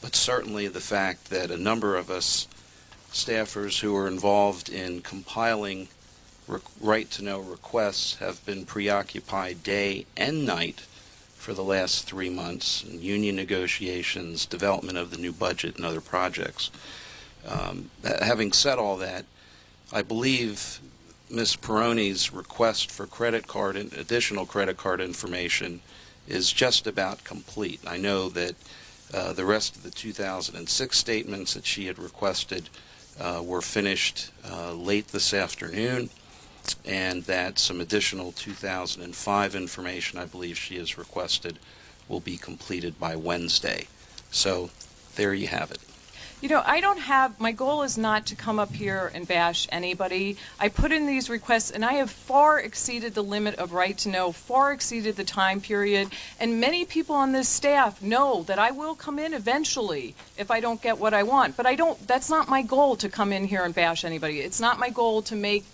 but certainly the fact that a number of us staffers who are involved in compiling right-to-know requests have been preoccupied day and night for the last 3 months in union negotiations, development of the new budget, and other projects. Having said all that, I believe Ms. Peroni's request for additional credit card information is just about complete. I know that the rest of the 2006 statements that she had requested were finished late this afternoon, and that some additional 2005 information I believe she has requested will be completed by Wednesday. So there you have it. You know, my goal is not to come up here and bash anybody. I put in these requests, and I have far exceeded the limit of right to know, far exceeded the time period, and many people on this staff know that I will come in eventually if I don't get what I want. But that's not my goal, to come in here and bash anybody. It's not my goal to make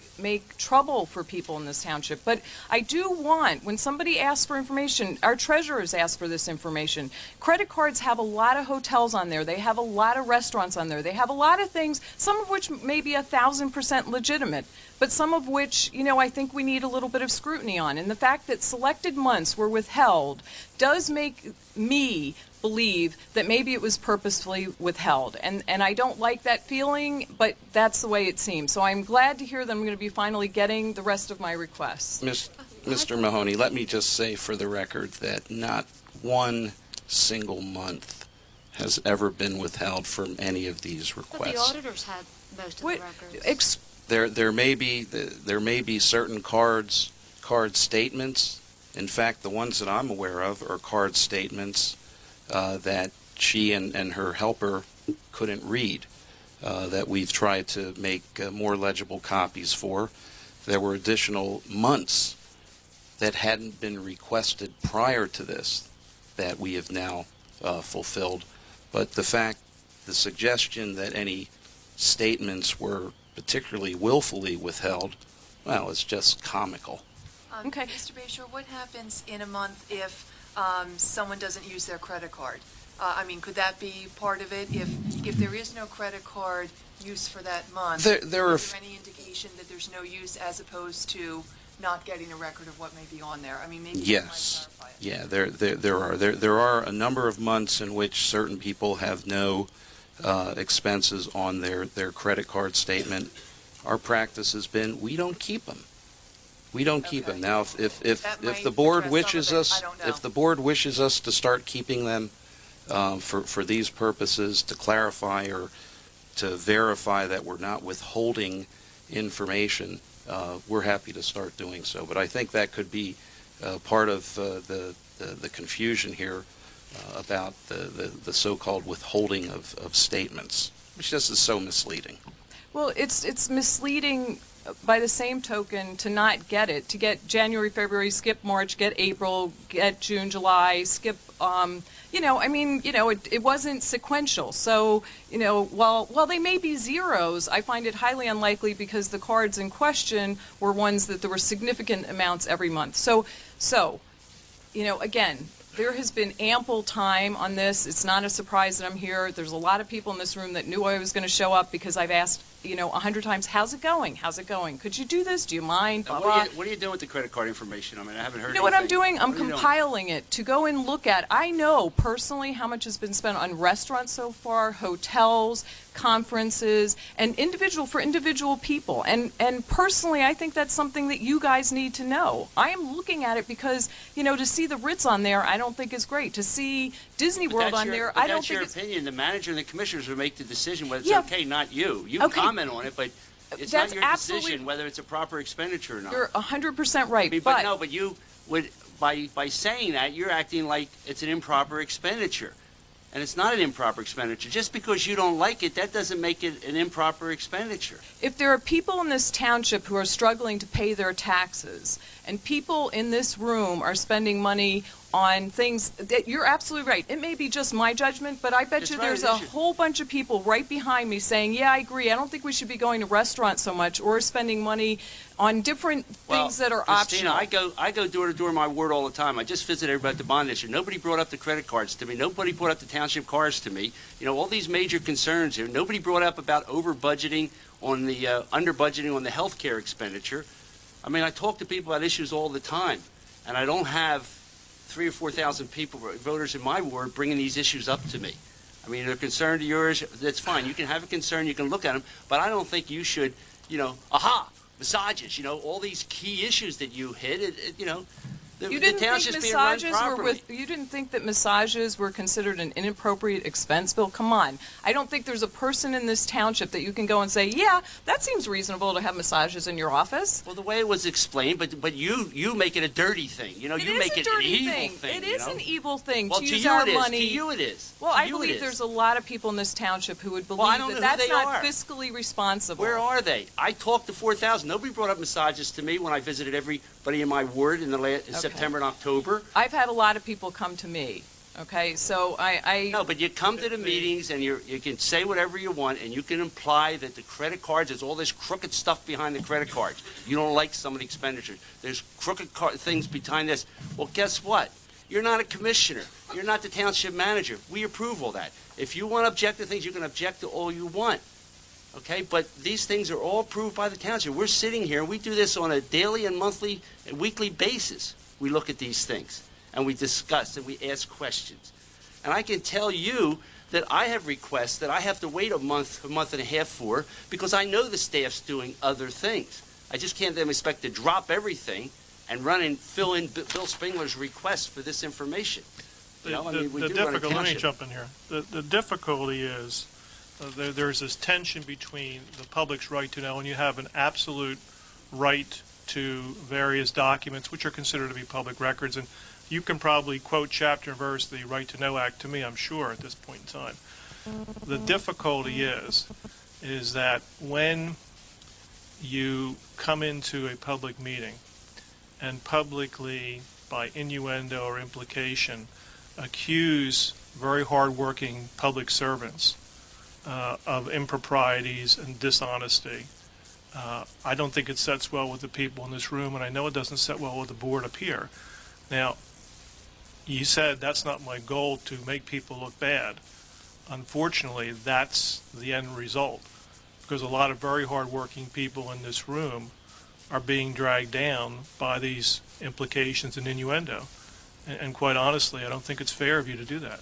trouble for people in this township. But I do want, when somebody asks for information, our treasurers ask for this information. Credit cards have a lot of hotels on there. They have a lot of restaurants on there. They have a lot of things, some of which may be 1,000% legitimate, but some of which, you know, I think we need a little bit of scrutiny on. And the fact that selected months were withheld does make me believe that maybe it was purposefully withheld. And I don't like that feeling, but that's the way it seems. So I'm glad to hear that I'm going to be finally getting the rest of my requests. Mr. Mahoney, let me just say for the record that not one single month has ever been withheld from any of these requests. But the auditors had most of the records. There may be certain card statements. In fact, the ones that I'm aware of are card statements that she and her helper couldn't read, that we've tried to make more legible copies for. There were additional months that hadn't been requested prior to this that we have now fulfilled. But the suggestion that any statements were particularly willfully withheld, well, it's just comical. Okay. Mr. Bayshore, what happens in a month if someone doesn't use their credit card? I mean, could that be part of it? If there is no credit card use for that month, is there any indication that there's no use as opposed to not getting a record of what may be on there? I mean, maybe you might clarify it. Yeah, there are a number of months in which certain people have no expenses on their credit card statement. Our practice has been we don't keep them. We don't keep them. Now, if the board wishes us to start keeping them for these purposes, to clarify or to verify that we're not withholding information, we're happy to start doing so. But I think that could be part of the confusion here about the so-called withholding of statements, which just is so misleading. Well, it's misleading by the same token to not get it, to get January, February, skip March, get April, get June, July, skip, it wasn't sequential. So, while they may be zeros, I find it highly unlikely because the cards in question were ones that there were significant amounts every month. So, again, there has been ample time on this. It's not a surprise that I'm here. There's a lot of people in this room that knew I was going to show up because I've asked, 100 times, how's it going? How's it going? Could you do this? Do you mind? Blah, blah. What are you doing with the credit card information? I mean, I haven't heard anything. You know what I'm doing? I'm compiling it to go and look at. I know personally how much has been spent on restaurants so far, hotels, conferences, and individual people. And personally, I think that's something that you guys need to know. I am looking at it because, to see the Ritz on there, I don't think is great. To see Disney World on there, I don't think it's... That's your opinion. The manager and the commissioners will make the decision whether it's okay, not you. You can comment on it, but it's not your decision whether it's a proper expenditure or not. You're 100% right. But you would, by saying that, you're acting like it's an improper expenditure. And it's not an improper expenditure. Just because you don't like it, that doesn't make it an improper expenditure. If there are people in this township who are struggling to pay their taxes, and people in this room are spending money on things that you're absolutely right. It may be just my judgment, but I bet you there's a whole bunch of people right behind me saying, yeah, I agree. I don't think we should be going to restaurants so much or spending money on different things that are Christina, optional. I go door to door in my ward all the time. I just visit everybody at the bond issue. Nobody brought up the credit cards to me. Nobody brought up the township cars to me. You know, all these major concerns here. Nobody brought up about over budgeting on the under budgeting on the health care expenditure. I mean, I talk to people about issues all the time, and I don't have 3,000 or 4,000 people, voters in my ward, bringing these issues up to me. I mean, they're concerned to yours. That's fine. You can have a concern. You can look at them, but I don't think you should, you know, massages. You know, all these key issues that you hit. You know, the township's being run properly. You didn't think that massages were considered an inappropriate expense, Bill? Come on. I don't think there's a person in this township that you can go and say, yeah, that seems reasonable to have massages in your office. Well, the way it was explained, but you make it a dirty thing. You know, you make it an evil thing. It is an evil thing to use our money. To you it is. Well, I believe there's a lot of people in this township who would believe that that's not fiscally responsible. Where are they? I talked to 4,000. Nobody brought up massages to me when I visited everybody in my ward in September and October. I've had a lot of people come to me. Okay, so I No, but you come to the meetings and you can say whatever you want, and you can imply that the credit cards, there's all this crooked stuff behind the credit cards. You don't like some of the expenditures. There's crooked things behind this. Well, guess what? You're not a commissioner. You're not the township manager. We approve all that. If you want to object to things, you can object to all you want. Okay, but these things are all approved by the township. We're sitting here. We do this on a daily and monthly and weekly basis. We look at these things, and we discuss, and we ask questions. And I can tell you that I have requests that I have to wait a month and a half for, because I know the staff's doing other things. I just can't then expect to drop everything and run and fill in Bill Spengler's request for this information. Let me jump in here. The difficulty is there's this tension between the public's right to know, and you have an absolute right to various documents which are considered to be public records, and you can probably quote chapter and verse the Right to Know Act to me, I'm sure, at this point in time. The difficulty is that when you come into a public meeting and publicly, by innuendo or implication, accuse very hard-working public servants of improprieties and dishonesty, I don't think it sets well with the people in this room, and I know it doesn't set well with the board up here. Now, you said that's not my goal, to make people look bad. Unfortunately, that's the end result, because a lot of very hard-working people in this room are being dragged down by these implications and innuendo. And quite honestly, I don't think it's fair of you to do that.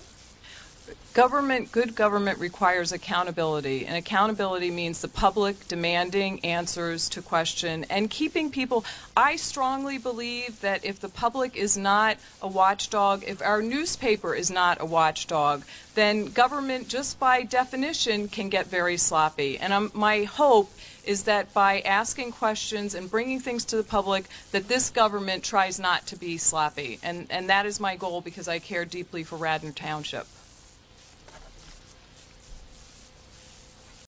Good government requires accountability, and accountability means the public demanding answers to question and keeping people. I strongly believe that if the public is not a watchdog, if our newspaper is not a watchdog, then government, just by definition, can get very sloppy. And my hope is that by asking questions and bringing things to the public, that this government tries not to be sloppy. And that is my goal, because I care deeply for Radnor Township.